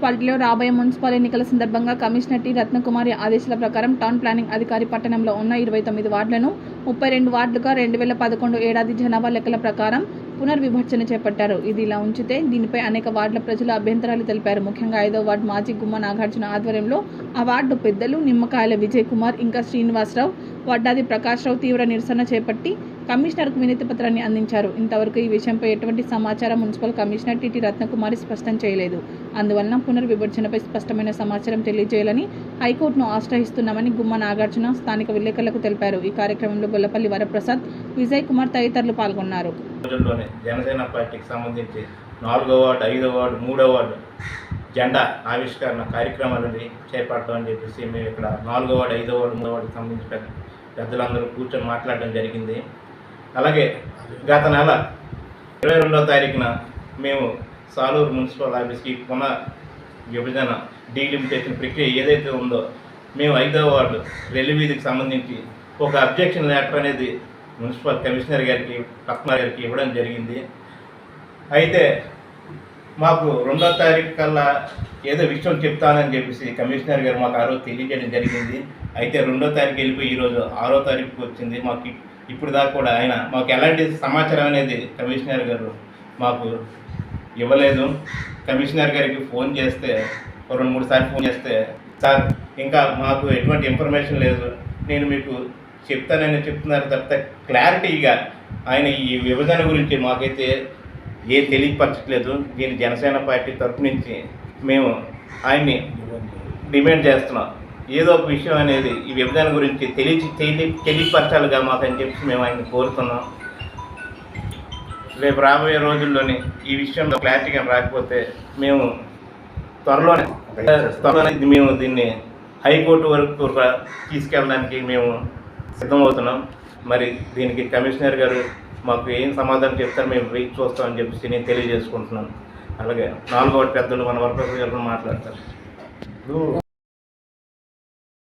మున్సిపాలిటీలో రాబోయే మున్సిపల్ ఎన్నికల సందర్భంగా కమిషనర్ టి రత్నకుమారి ఆదేశాల ప్రకారం టౌన్ ప్లానింగ్ అధికారి పట్టణంలో ఉన్న 29 వార్డులను 32 వార్డులుగా 2011 ఏడాది జనాభా లెక్కల ప్రకారం పునర్విభజన చేపట్టారు. ఇది ఇలా ఉంచితే దీనిపై అనేక వార్డుల ప్రజలు అభ్యంతరాలు తెలిపారు. ముఖ్యంగా 5వ వార్డు మాజీ గుమ్మ నాగార్జున ఆధ్వర్యంలో ఆ వార్డు పెద్దలు నిమ్మకాయల విజయ్ కుమార్ ఇంకా శ్రీనివాసరావు, వడ్డాది ప్రకాష్ రావు తీవ్ర నిరసన చేపట్టి కమిషనర్కు వినతి పత్రాన్ని అందించారు. ఇంతవరకు ఈ విషయంపై ఎటువంటి సమాచారం మున్సిపల్ కమిషనర్ టి రత్నకుమారి స్పష్టం చేయలేదు. అందువలన పునర్విభజనపై స్పష్టమైన సమాచారం తెలియజేయాలని హైకోర్టును ఆశ్రయిస్తున్నామని గుమ్మ నాగార్జున స్థానిక విలేకరులకు తెలిపారు. ఈ కార్యక్రమంలో గొల్లపల్లి వరప్రసాద్, విజయ్ కుమార్ తదితరులు పాల్గొన్నారు. జనసేన పార్టీకి సంబంధించి 4వ వార్డు, 5వ వార్డు, 3వ వార్డు జెండా ఆవిష్కరణ కార్యక్రమాలని చేపట్టడం అని చెప్పేసి మేము ఇక్కడ 4వ వార్డు, 5వ వార్డు, 3వ వార్డుకి సంబంధించి పెద్దలందరూ కూర్చొని మాట్లాడడం జరిగింది. అలాగే గత నెల 22వ తారీఖున మేము సాలూరు మున్సిపల్ ఆఫీస్కి పునః విభజన డీలిమిటేషన్ ప్రక్రియ ఏదైతే ఉందో మేము 5వ వార్డు రెల్లి వీధికి సంబంధించి ఒక అబ్జెక్షన్ లెటర్ అనేది మున్సిపల్ కమిషనర్ గారికి, రత్న గారికి ఇవ్వడం జరిగింది. అయితే మాకు 2వ తారీఖు కల్లా ఏదో విషయం చెప్తానని చెప్పేసి కమిషనర్ గారు మాకు ఆ రోజు తెలియజేయడం జరిగింది. అయితే 2వ తారీఖు వెళ్ళిపోయి ఈరోజు 6వ తారీఖుకి వచ్చింది. మాకు ఇప్పుడు దాకా కూడా ఆయన మాకు ఎలాంటి సమాచారం అనేది కమిషనర్ గారు మాకు ఇవ్వలేదు. కమిషనర్ గారికి ఫోన్ చేస్తే 2-3 సార్లు ఫోన్ చేస్తే, సార్ ఇంకా మాకు ఎటువంటి ఇన్ఫర్మేషన్ లేదు, నేను మీకు చెప్తానని చెప్తున్నారు తప్పితే క్లారిటీగా ఆయన ఈ విభజన గురించి మాకైతే తెలియపరచట్లేదు. దీని జనసేన పార్టీ తరఫు నుంచి మేము ఆయన్ని డిమాండ్ చేస్తున్నాం. ఏదో ఒక విషయం అనేది ఈ విభజన గురించి తెలియపరచాలిగా మాకని చెప్పి మేము ఆయన్ని కోరుతున్నాం. రేపు రాబోయే రోజుల్లోని ఈ విషయంలో క్లారిటీగా రాకపోతే మేము త్వరలోనే మేము దీన్ని హైకోర్టు వరకు తీసుకెళ్ళడానికి మేము సిద్ధమవుతున్నాం. మరి దీనికి కమిషనర్ గారు మాకు ఏం సమాధానం చెప్తారో మేము వెయిట్ చూస్తామని చెప్పేసి నేను తెలియజేసుకుంటున్నాను. అలాగే 4వ వార్డు పెద్దలు మన వరప్రసాద్ గారు మాట్లాడతారు.